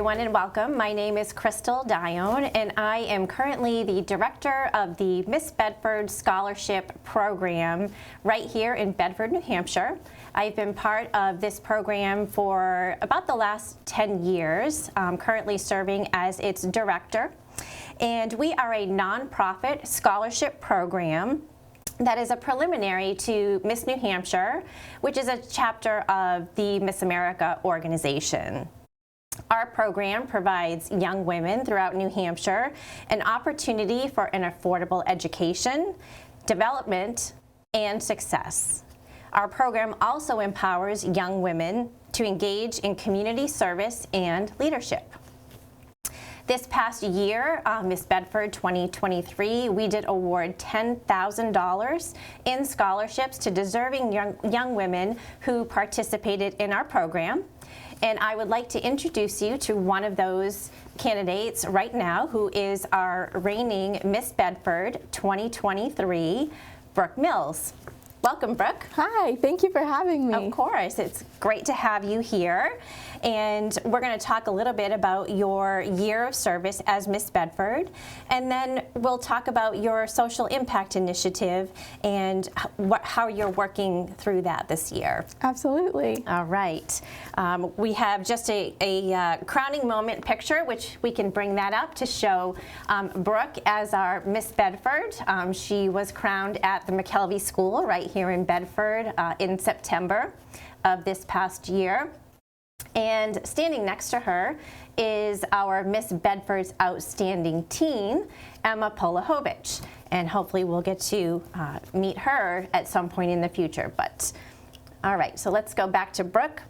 everyone, and welcome. My name is Dionne, and I am currently the director of the Miss Bedford Scholarship Program right here in Bedford, New Hampshire. I've been part of this program for about the last 10 years, currently serving as its director. And we are a nonprofit scholarship program that is a preliminary to Miss New Hampshire, which is a chapter of the Miss America organization. Our program provides young women throughout New Hampshire an opportunity for an affordable education, development, and success. Our program also empowers young women to engage in community service and leadership. This past year, Miss Bedford 2023, we did award $10,000 in scholarships to deserving young women who participated in our program. And I would like to introduce you to one of those candidates right now, who is our Reigning Miss Bedford 2023, Brooke Mills. Welcome, Brooke. Hi, thank you for having me. Of course, it's great to have you here. And we're going to talk a little bit about your year of service as Miss Bedford, and then we'll talk about your social impact initiative and how you're working through that this year. Absolutely. All right. We have just a crowning moment picture, which we can bring that up to show Brooke as our Miss Bedford. She was crowned at the McKelvey School right here in Bedford in September of this past year. And standing next to her is our Miss Bedford's Outstanding Teen, Emma Polahovich. And hopefully we'll get to meet her at some point in the future. But all right, so let's go back to Brooke.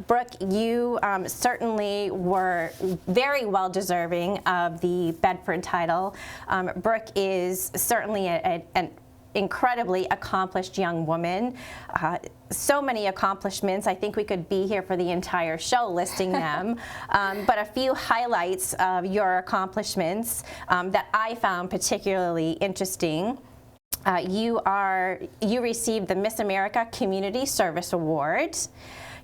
Brooke, you certainly were very well deserving of the Bedford title. Brooke is certainly an incredibly accomplished young woman. So many accomplishments. I think we could be here for the entire show listing them. But a few highlights of your accomplishments that I found particularly interesting. You received the Miss America Community Service Award.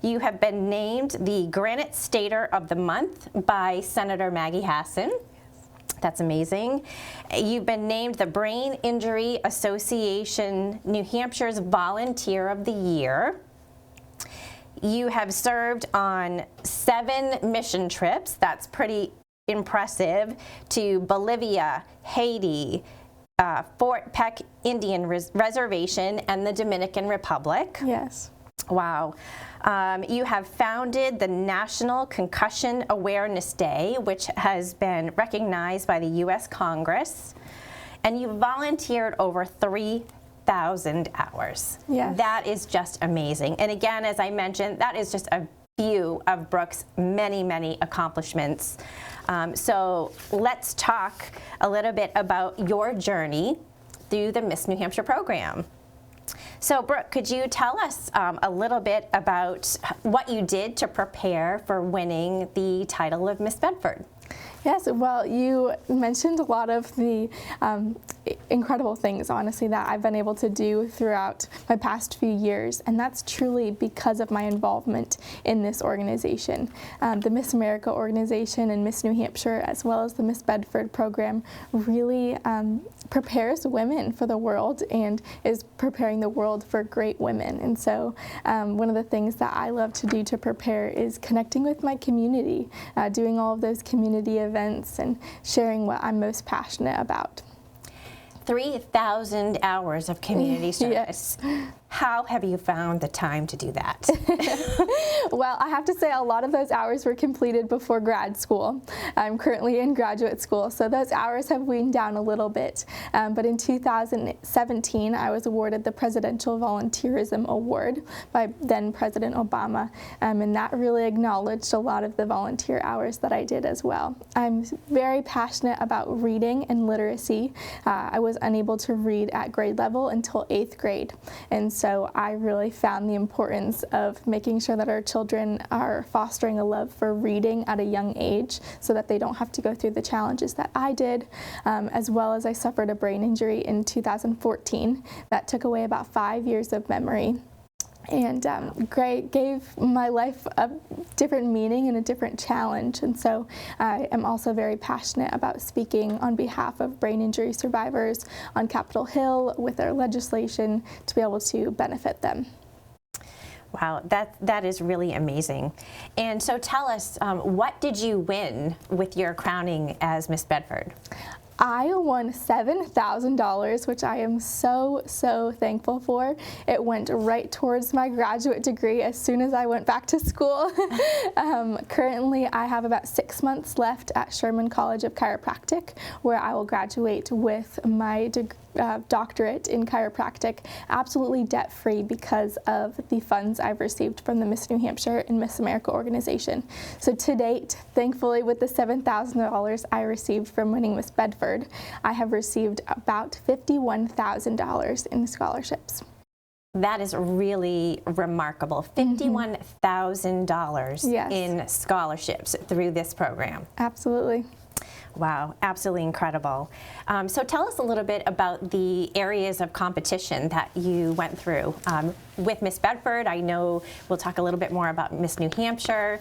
You have been named the Granite Stater of the Month by Senator Maggie Hassan. That's amazing. You've been named the Brain Injury Association New Hampshire's Volunteer of the Year. You have served on 7 mission trips. That's pretty impressive. To Bolivia, Haiti, Fort Peck Indian Reservation, and the Dominican Republic. Yes. Wow. You have founded the National Concussion Awareness Day, which has been recognized by the U.S. Congress, and you volunteered over 3,000 hours. Yes. That is just amazing. And again, as I mentioned, that is just a few of Brooke's many, many accomplishments. So let's talk a little bit about your journey through the Miss New Hampshire program. So, Brooke, could you tell us a little bit about what you did to prepare for winning the title of Miss Bedford? Yes, well, you mentioned a lot of the incredible things, honestly, that I've been able to do throughout my past few years, and that's truly because of my involvement in this organization. The Miss America organization and Miss New Hampshire, as well as the Miss Bedford program, really prepares women for the world and is preparing the world for great women. And so one of the things that I love to do to prepare is connecting with my community, doing all of those community events and sharing what I'm most passionate about. 3,000 hours of community service. Yes. How have you found the time to do that? Well, I have to say a lot of those hours were completed before grad school. I'm currently in graduate school, so those hours have weaned down a little bit. But in 2017, I was awarded the Presidential Volunteerism Award by then President Obama, and that really acknowledged a lot of the volunteer hours that I did as well. I'm very passionate about reading and literacy. I was unable to read at grade level until 8th grade, and so I really found the importance of making sure that our children are fostering a love for reading at a young age so that they don't have to go through the challenges that I did, as well as I suffered a brain injury in 2014 that took away about 5 years of memory. and gave my life a different meaning and a different challenge. And so I am also very passionate about speaking on behalf of brain injury survivors on Capitol Hill with our legislation to be able to benefit them. Wow, that is really amazing. And so tell us, what did you win with your crowning as Miss Bedford? I won $7,000, which I am so thankful for. It went right towards my graduate degree as soon as I went back to school. Currently, I have about 6 months left at Sherman College of Chiropractic, where I will graduate with my doctorate in chiropractic, absolutely debt-free because of the funds I've received from the Miss New Hampshire and Miss America organization. So to date, thankfully, with the $7,000 I received from winning Miss Bedford, I have received about $51,000 in scholarships. That is really remarkable. $51,000 Yes. in scholarships through this program. Absolutely. Wow, absolutely incredible. So tell us a little bit about the areas of competition that you went through. With Miss Bedford, I know we'll talk a little bit more about Miss New Hampshire,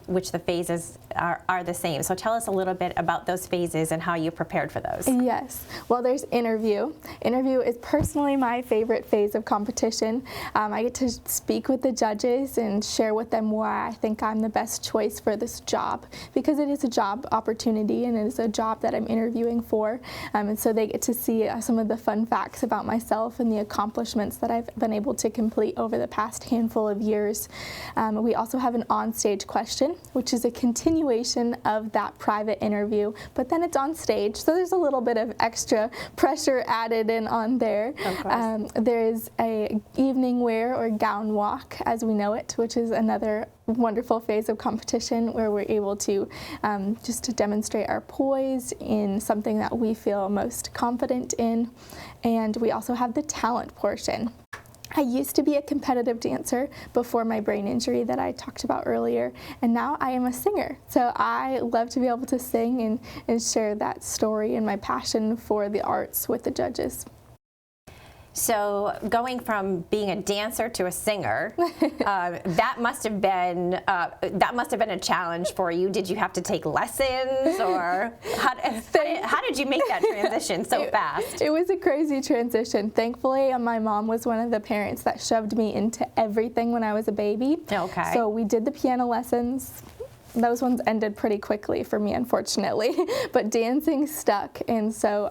which the phases are the same. So tell us a little bit about those phases and how you prepared for those. Yes. Well, there's interview. Interview is personally my favorite phase of competition. I get to speak with the judges and share with them why I think I'm the best choice for this job, because it is a job opportunity and it is a job that I'm interviewing for. And so they get to see some of the fun facts about myself and the accomplishments that I've been able to complete over the past handful of years. We also have an on-stage question, which is a continuation of that private interview, but then it's on stage, so there's a little bit of extra pressure added in on there. Of course. There is a evening wear or gown walk, as we know it, which is another wonderful phase of competition where we're able to just to demonstrate our poise in something that we feel most confident in. And we also have the talent portion. I used to be a competitive dancer before my brain injury that I talked about earlier, and now I am a singer. So I love to be able to sing and share that story and my passion for the arts with the judges. So going from being a dancer to a singer, that must have been a challenge for you. Did you have to take lessons, or how did you make that transition so fast? It was a crazy transition. Thankfully, my mom was one of the parents that shoved me into everything when I was a baby. Okay. So we did the piano lessons. Those ones ended pretty quickly for me, unfortunately, but dancing stuck, and so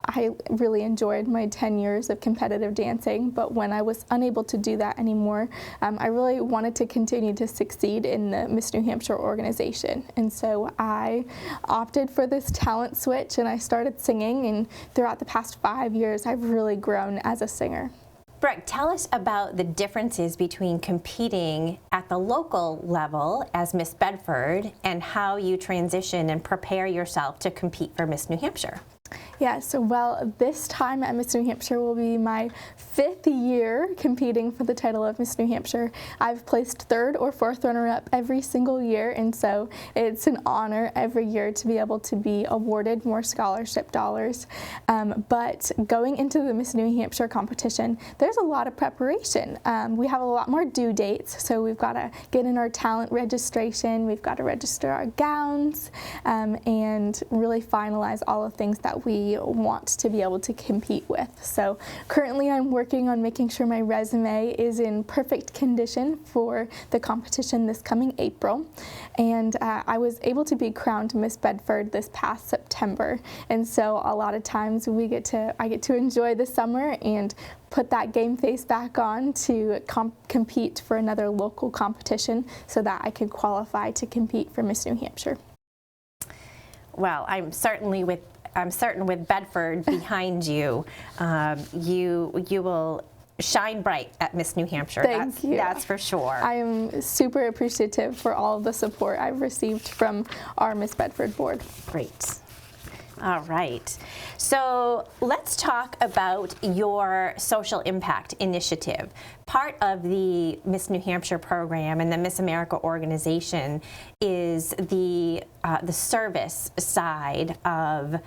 I really enjoyed my 10 years of competitive dancing, but when I was unable to do that anymore, I really wanted to continue to succeed in the Miss New Hampshire organization, and so I opted for this talent switch and I started singing, and throughout the past 5 years, I've really grown as a singer. Brooke, tell us about the differences between competing at the local level as Miss Bedford and how you transition and prepare yourself to compete for Miss New Hampshire. Yes, well, this time at Miss New Hampshire will be my 5th year competing for the title of Miss New Hampshire. I've placed 3rd or 4th runner-up every single year, and so it's an honor every year to be able to be awarded more scholarship dollars. But going into the Miss New Hampshire competition, there's a lot of preparation. We have a lot more due dates, so we've got to get in our talent registration, we've got to register our gowns, and really finalize all the things that we want to be able to compete with. So currently I'm working on making sure my resume is in perfect condition for the competition this coming April. And I was able to be crowned Miss Bedford this past September. And so a lot of times I get to enjoy the summer and put that game face back on to compete for another local competition so that I could qualify to compete for Miss New Hampshire. Well, I'm certain with Bedford behind you, you will shine bright at Miss New Hampshire. Thank you. That's for sure. I am super appreciative for all of the support I've received from our Miss Bedford board. Great. All right. So let's talk about your social impact initiative. Part of the Miss New Hampshire program and the Miss America organization is the service side of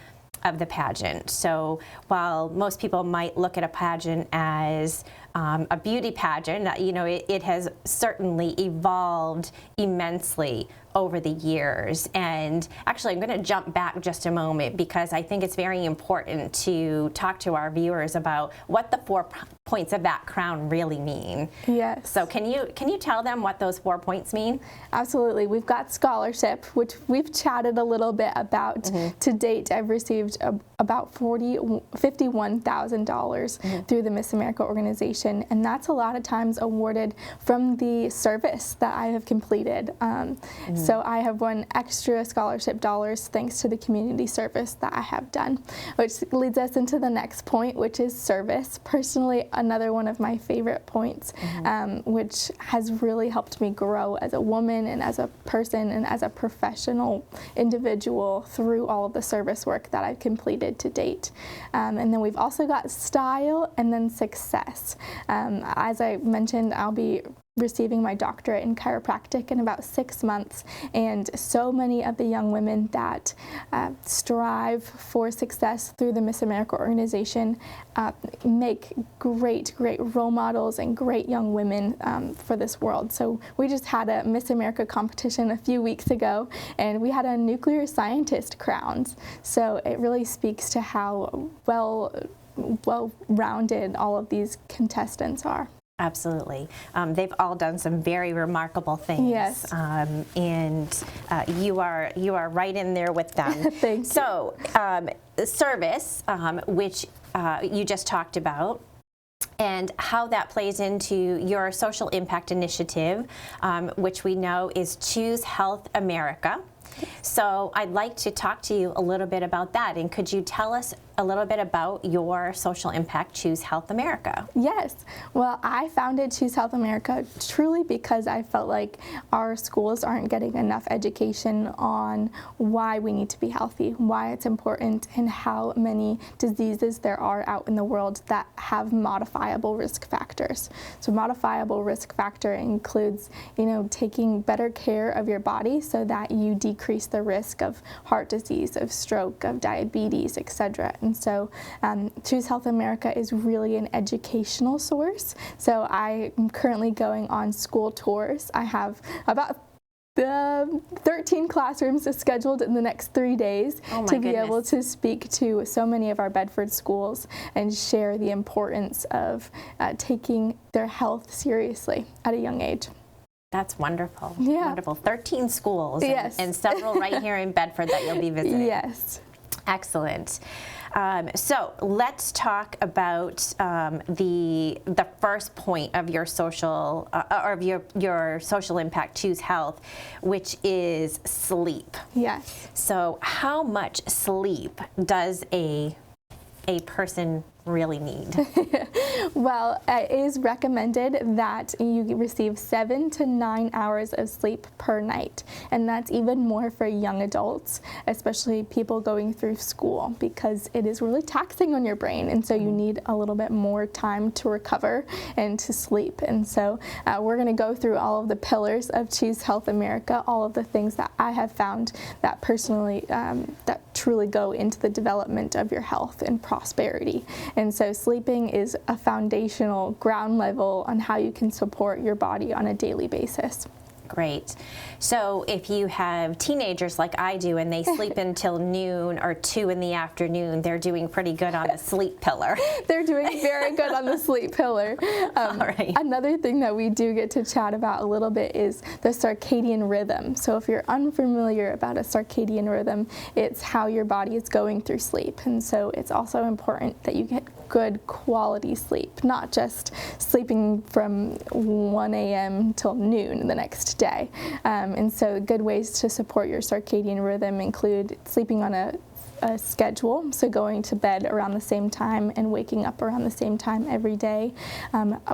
of the pageant. So while most people might look at a pageant as a beauty pageant, it has certainly evolved immensely over the years. And actually, I'm going to jump back just a moment because I think it's very important to talk to our viewers about what the 4 points of that crown really mean. Yes. So can you tell them what those 4 points mean? Absolutely. We've got scholarship, which we've chatted a little bit about. To date, I've received about $51,000 through the Miss America organization, and that's a lot of times awarded from the service that I have completed. So I have won extra scholarship dollars thanks to the community service that I have done, which leads us into the next point, which is service. Personally, another one of my favorite points, which has really helped me grow as a woman and as a person and as a professional individual through all of the service work that I've completed to date. And then we've also got style and then success. As I mentioned, I'll be receiving my doctorate in chiropractic in about 6 months, and so many of the young women that strive for success through the Miss America organization make great role models and great young women for this world. So we just had a Miss America competition a few weeks ago, and we had a nuclear scientist crowned. So it really speaks to how well-rounded all of these contestants are. Absolutely. They've all done some very remarkable things. Yes. And you are right in there with them. Thank you. So, service, which you just talked about, and how that plays into your social impact initiative, which we know is Choose Health America. So I'd like to talk to you a little bit about that. And could you tell us a little bit about your social impact, Choose Health America? Yes. Well, I founded Choose Health America truly because I felt like our schools aren't getting enough education on why we need to be healthy, why it's important, and how many diseases there are out in the world that have modifiable risk factors. So modifiable risk factor includes, taking better care of your body so that you decrease the risk of heart disease, of stroke, of diabetes, etc. And so Choose Health America is really an educational source. So I am currently going on school tours. I have about 13 classrooms scheduled in the next 3 days to be able to speak to so many of our Bedford schools and share the importance of taking their health seriously at a young age. That's wonderful. Yeah. Wonderful. 13 schools. Yes. And several right here in Bedford that you'll be visiting. Yes. Excellent. So let's talk about the first point of your social or of your social impact, Choose Health, which is sleep. Yes. So how much sleep does a person really need? Well, it is recommended that you receive 7 to 9 hours of sleep per night, and that's even more for young adults, especially people going through school, because it is really taxing on your brain, and so you need a little bit more time to recover and to sleep. And so we're going to go through all of the pillars of Choose Health America, all of the things that I have found that personally that truly go into the development of your health and prosperity. And so sleeping is a foundational ground level on how you can support your body on a daily basis. Great. So if you have teenagers like I do and they sleep until noon or 2 in the afternoon, they're doing pretty good on the sleep pillar. They're doing very good on the sleep pillar. All right. Another thing that we do get to chat about a little bit is the circadian rhythm. So if you're unfamiliar about a circadian rhythm, it's how your body is going through sleep. And so it's also important that you get good quality sleep, not just sleeping from 1 a.m. till noon the next day. And so good ways to support your circadian rhythm include sleeping on a schedule, so going to bed around the same time and waking up around the same time every day,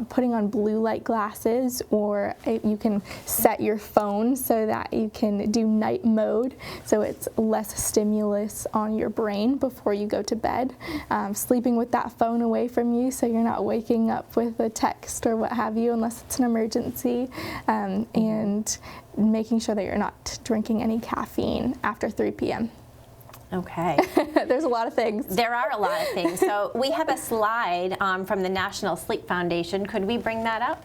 putting on blue light glasses, or you can set your phone so that you can do night mode, so it's less stimulus on your brain before you go to bed. Sleeping with that phone away from you so you're not waking up with a text or what have you unless it's an emergency, and making sure that you're not drinking any caffeine after 3 p.m. Okay. There's a lot of things. There are a lot of things. So we have a slide from the National Sleep Foundation. Could we bring that up?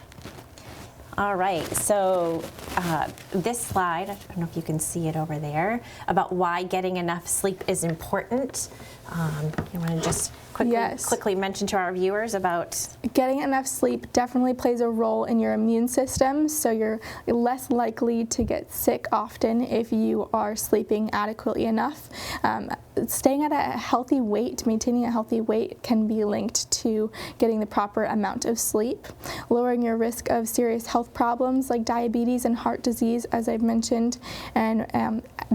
All right, so this slide, I don't know if you can see it over there, about why getting enough sleep is important. You want to just quickly mention to our viewers about... Getting enough sleep definitely plays a role in your immune system, so you're less likely to get sick often if you are sleeping adequately enough. Staying at a healthy weight, maintaining a healthy weight, can be linked to getting the proper amount of sleep. Lowering your risk of serious health problems like diabetes and heart disease, as I've mentioned, and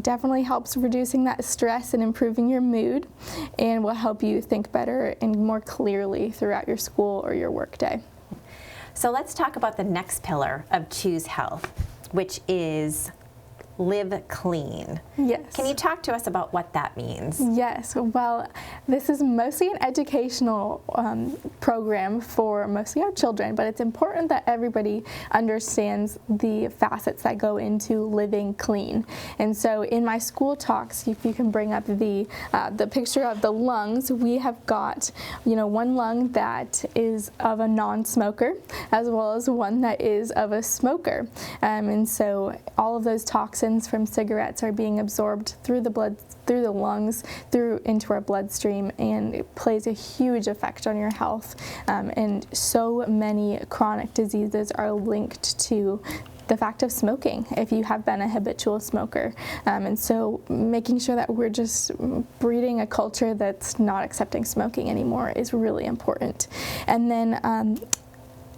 definitely helps reducing that stress and improving your mood, and will help you think better and more clearly throughout your school or your work day. So let's talk about the next pillar of Choose Health, which is live clean. Yes. Can you talk to us about what that means? Yes. Well, this is mostly an educational program for mostly our children, but it's important that everybody understands the facets that go into living clean. And so in my school talks, if you can bring up the picture of the lungs, we have got, one lung that is of a non-smoker, as well as one that is of a smoker. And so all of those toxins from cigarettes are being absorbed through the blood, through the lungs, into our bloodstream, and it plays a huge effect on your health. And so many chronic diseases are linked to the fact of smoking, if you have been a habitual smoker. And so making sure that we're just breeding a culture that's not accepting smoking anymore is really important. And then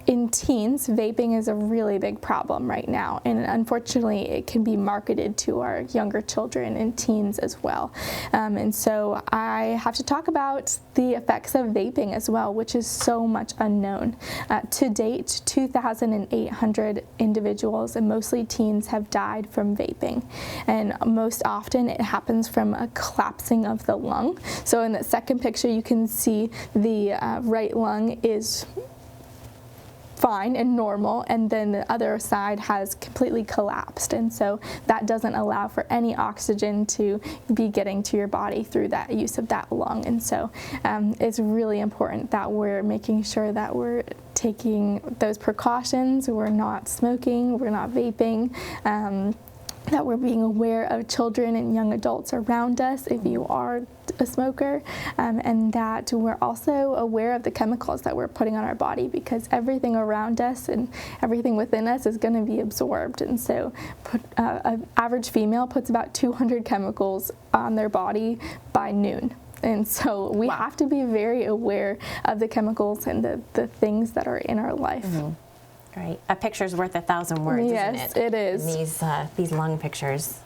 in teens, vaping is a really big problem right now, and unfortunately it can be marketed to our younger children and teens as well. And so I have to talk about the effects of vaping as well, which is so much unknown. To date, 2,800 individuals, and mostly teens, have died from vaping. And most often it happens from a collapsing of the lung. So in the second picture you can see the right lung is fine and normal, and then the other side has completely collapsed, and so that doesn't allow for any oxygen to be getting to your body through that use of that lung. And so it's really important that we're making sure that we're taking those precautions, we're not smoking, we're not vaping, that we're being aware of children and young adults around us if you are a smoker, and that we're also aware of the chemicals that we're putting on our body, because everything around us and everything within us is going to be absorbed. And so an average female puts about 200 chemicals on their body by noon. And so we have to be very aware of the chemicals and the things that are in our life. Mm-hmm. Right. A picture's worth 1,000 words, isn't it? Yes, it is. These lung pictures.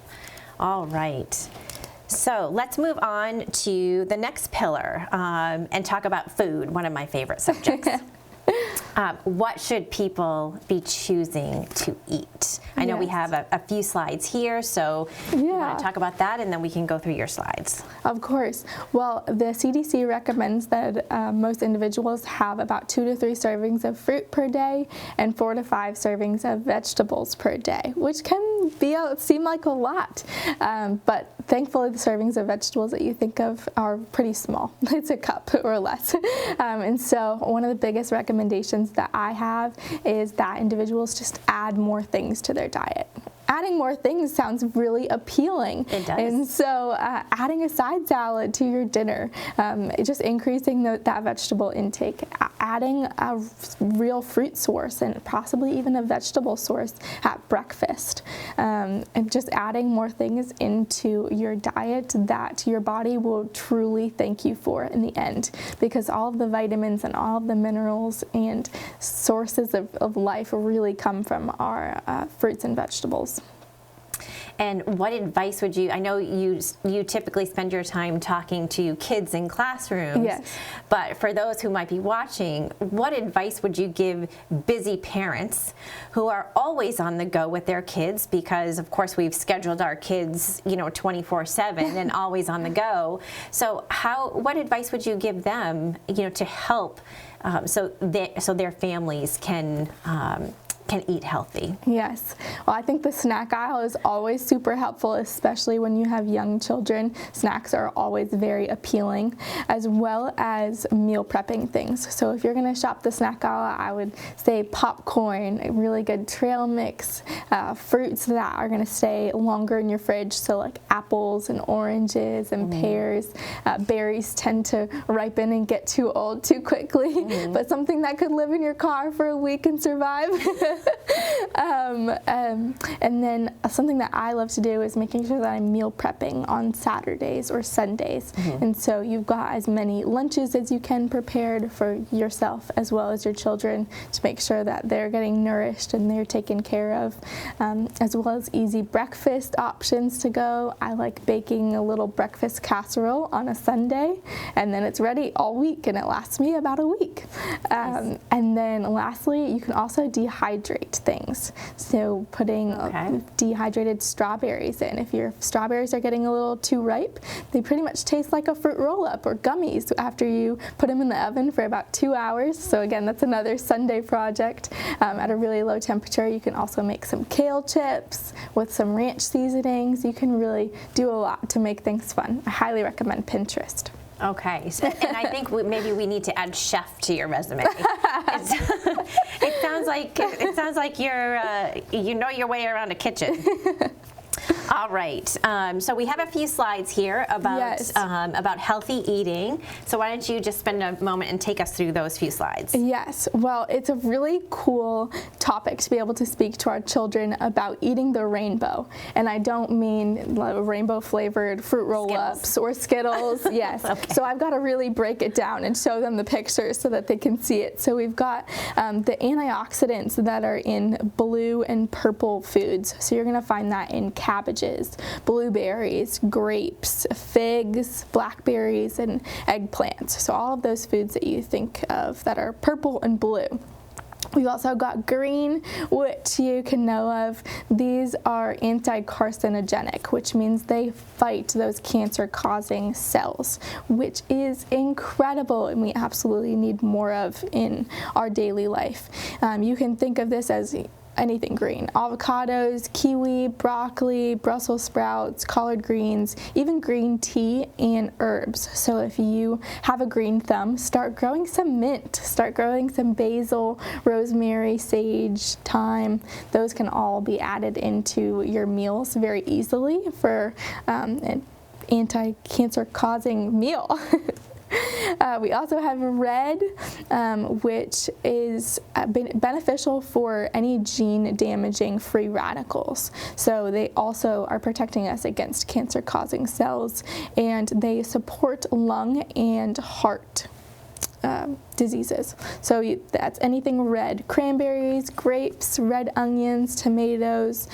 All right. So let's move on to the next pillar and talk about food, one of my favorite subjects. What should people be choosing to eat? I know we have a few slides here, so you want to talk about that, and then we can go through your slides. Of course. Well, the CDC recommends that most individuals have about 2 to 3 servings of fruit per day and 4 to 5 servings of vegetables per day, which can seem like a lot, but thankfully the servings of vegetables that you think of are pretty small. It's a cup or less. And so one of the biggest recommendations that I have is that individuals just add more things to their diet. Adding more things sounds really appealing. It does. And so adding a side salad to your dinner, just increasing that vegetable intake, adding a real fruit source and possibly even a vegetable source at breakfast, and just adding more things into your diet that your body will truly thank you for in the end, because all of the vitamins and all of the minerals and sources of life really come from our fruits and vegetables. And what advice would you, I know you typically spend your time talking to kids in classrooms, but for those who might be watching, what advice would you give busy parents who are always on the go with their kids, because of course we've scheduled our kids, 24/7 and always on the go. So what advice would you give them, to help so their families can can eat healthy? Yes. Well, I think the snack aisle is always super helpful, especially when you have young children. Snacks are always very appealing, as well as meal prepping things. So if you're going to shop the snack aisle, I would say popcorn, a really good trail mix, fruits that are going to stay longer in your fridge, so like apples and oranges and pears. Berries tend to ripen and get too old too quickly, but something that could live in your car for a week and survive. And then something that I love to do is making sure that I'm meal prepping on Saturdays or Sundays. And so you've got as many lunches as you can prepared for yourself as well as your children to make sure that they're getting nourished and they're taken care of, as well as easy breakfast options to go. I like baking a little breakfast casserole on a Sunday, and then it's ready all week, and it lasts me about a week. Nice. And then lastly, you can also dehydrate things. So putting dehydrated strawberries in. If your strawberries are getting a little too ripe, they pretty much taste like a fruit roll-up or gummies after you put them in the oven for about 2 hours. So again, that's another Sunday project at a really low temperature. You can also make some kale chips with some ranch seasonings. You can really do a lot to make things fun. I highly recommend Pinterest. Okay, so, and I think maybe we need to add chef to your resume. It sounds like you're you know your way around a kitchen. All right, so we have a few slides here about healthy eating. So why don't you just spend a moment and take us through those few slides? Yes, well, it's a really cool topic to be able to speak to our children about eating the rainbow. And I don't mean rainbow flavored fruit roll-ups or Skittles. Yes, okay. So I've got to really break it down and show them the pictures so that they can see it. So we've got the antioxidants that are in blue and purple foods. So you're going to find that in cabbages, blueberries, grapes, figs, blackberries, and eggplants. So all of those foods that you think of that are purple and blue. We've also got green, which you can know of. These are anti-carcinogenic, which means they fight those cancer-causing cells, which is incredible and we absolutely need more of in our daily life. You can think of this as anything green. Avocados, kiwi, broccoli, Brussels sprouts, collard greens, even green tea and herbs. So if you have a green thumb, start growing some mint, start growing some basil, rosemary, sage, thyme. Those can all be added into your meals very easily for an anti-cancer causing meal. We also have red, which is beneficial for any gene-damaging free radicals. So they also are protecting us against cancer-causing cells, and they support lung and heart diseases. So that's anything red. Cranberries, grapes, red onions, tomatoes,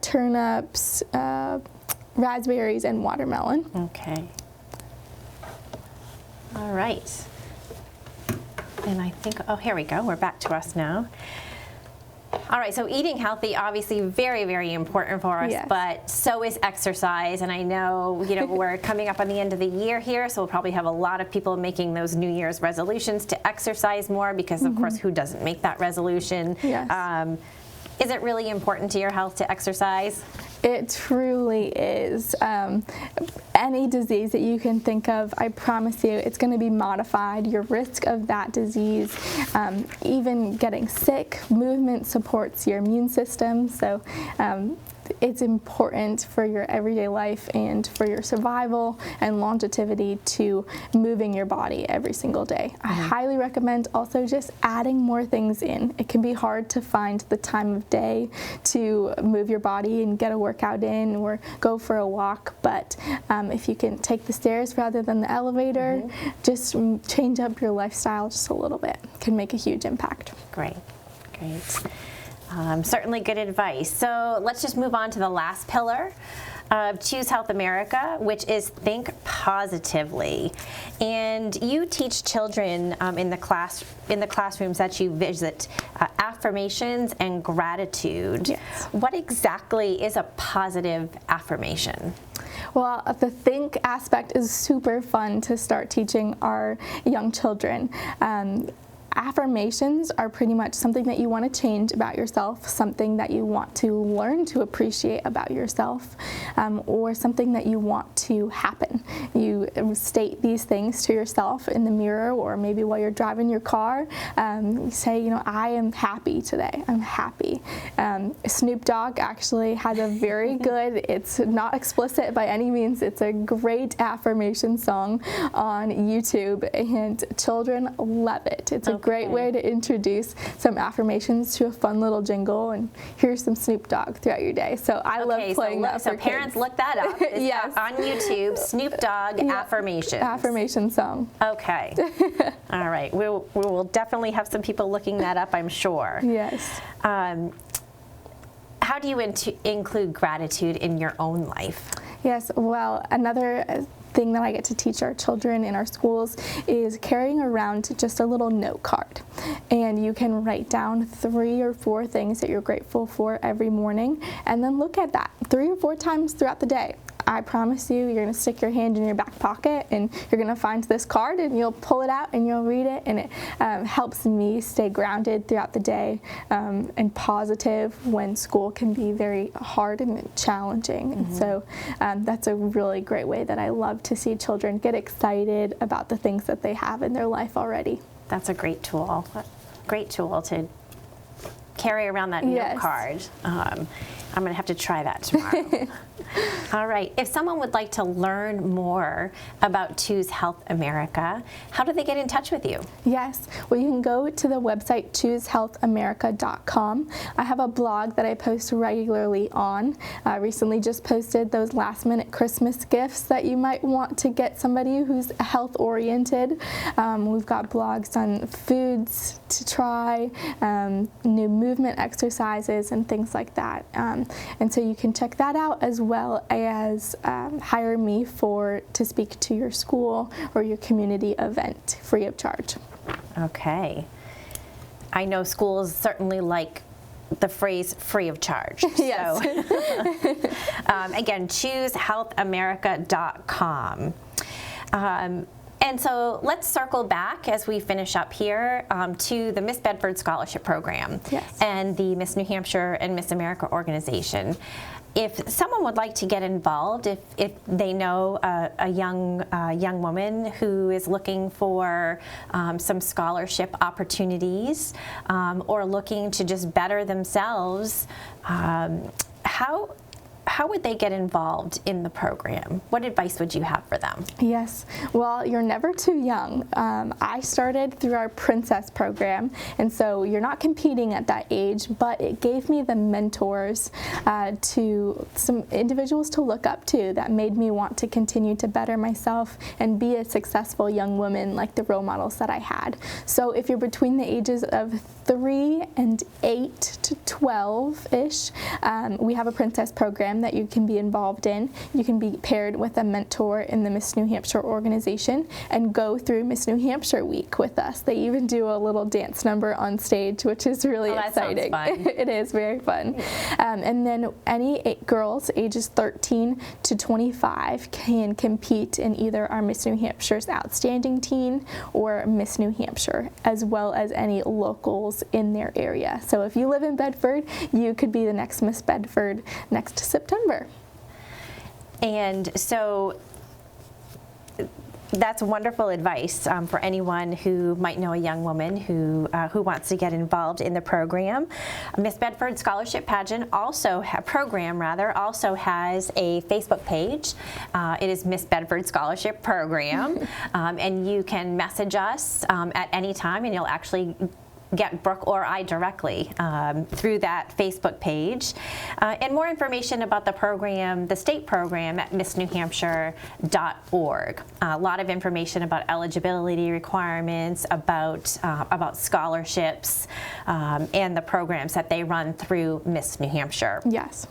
turnips, raspberries, and watermelon. Okay. All right. And I think, oh, here we go. We're back to us now. All right, so eating healthy, obviously very, very important for us, yes. But so is exercise. And I know, we're coming up on the end of the year here, so we'll probably have a lot of people making those New Year's resolutions to exercise more because, of course, who doesn't make that resolution? Yes. Is it really important to your health to exercise? It truly is. Any disease that you can think of, I promise you, it's going to be modified. Your risk of that disease, even getting sick, movement supports your immune system. So it's important for your everyday life and for your survival and longevity to moving your body every single day. I highly recommend also just adding more things in. It can be hard to find the time of day to move your body and get a workout in or go for a walk, but if you can take the stairs rather than the elevator, just change up your lifestyle just a little bit. It can make a huge impact. Great. Certainly good advice. So let's just move on to the last pillar of Choose Health America, which is think positively. And you teach children in the classrooms that you visit affirmations and gratitude. Yes. What exactly is a positive affirmation? Well, the think aspect is super fun to start teaching our young children. affirmations are pretty much something that you want to change about yourself, something that you want to learn to appreciate about yourself, or something that you want to happen. You state these things to yourself in the mirror, or maybe while you're driving your car. You say, you know, I am happy today. I'm happy. Snoop Dogg actually has a very good, it's not explicit by any means, it's a great affirmation song on YouTube, and children love it. It's a great way to introduce some affirmations to a fun little jingle, and here's some Snoop Dogg throughout your day. So I love playing that for kids. So parents, look that up. It's yes. on YouTube, Snoop Dogg affirmations. Affirmation song. Okay. All right. We will definitely have some people looking that up, I'm sure. Yes. How do you include gratitude in your own life? Yes. Well, another thing that I get to teach our children in our schools is carrying around just a little note card, and you can write down 3 or 4 things that you're grateful for every morning, and then look at that 3 or 4 times throughout the day. I promise you, you're going to stick your hand in your back pocket and you're going to find this card, and you'll pull it out and you'll read it, and it helps me stay grounded throughout the day and positive when school can be very hard and challenging. And so that's a really great way that I love to see children get excited about the things that they have in their life already. That's a great tool. Great tool to carry around that note card. I'm going to have to try that tomorrow. All right. If someone would like to learn more about Choose Health America, how do they get in touch with you? Yes. Well, you can go to the website choosehealthamerica.com. I have a blog that I post regularly on. I recently just posted those last-minute Christmas gifts that you might want to get somebody who's health-oriented. We've got blogs on foods to try, new movement exercises, and things like that. And so you can check that out, as well as hire me to speak to your school or your community event free of charge. Okay. I know schools certainly like the phrase free of charge. Yes. So, again, choosehealthamerica.com. And so let's circle back as we finish up here to the Miss Bedford Scholarship Program and the Miss New Hampshire and Miss America organization. If someone would like to get involved, if they know a young woman who is looking for some scholarship opportunities or looking to just better themselves, how would they get involved in the program? What advice would you have for them? Yes. Well, you're never too young. I started through our Princess program, and so you're not competing at that age, but it gave me the mentors to some individuals to look up to that made me want to continue to better myself and be a successful young woman like the role models that I had. So if you're between the ages of 3 and 8 to 12-ish, we have a Princess program that you can be involved in. You can be paired with a mentor in the Miss New Hampshire organization and go through Miss New Hampshire week with us. They even do a little dance number on stage, which is really exciting. That sounds fun. It is very fun. And then any girls ages 13 to 25 can compete in either our Miss New Hampshire's Outstanding Teen or Miss New Hampshire, as well as any locals in their area. So if you live in Bedford, you could be the next Miss Bedford next September. And so that's wonderful advice for anyone who might know a young woman who wants to get involved in the program. Miss Bedford Scholarship Pageant program also has a Facebook page. It is Miss Bedford Scholarship Program, and you can message us at any time, and you'll actually get Brooke or I directly through that Facebook page. And more information about the program, the state program, at missnewhampshire.org. A lot of information about eligibility requirements, about scholarships, and the programs that they run through Miss New Hampshire. Yes.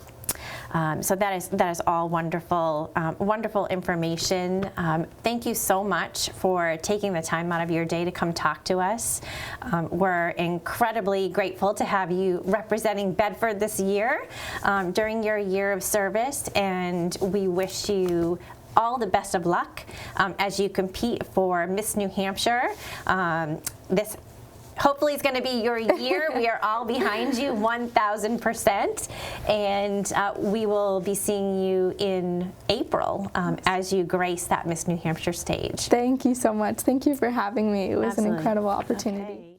So that is all wonderful, wonderful information. Thank you so much for taking the time out of your day to come talk to us. We're incredibly grateful to have you representing Bedford this year during your year of service, and we wish you all the best of luck as you compete for Miss New Hampshire this hopefully it's going to be your year. We are all behind you 1,000%. And we will be seeing you in April as you grace that Miss New Hampshire stage. Thank you so much. Thank you for having me. It was Absolutely. an incredible opportunity. Okay.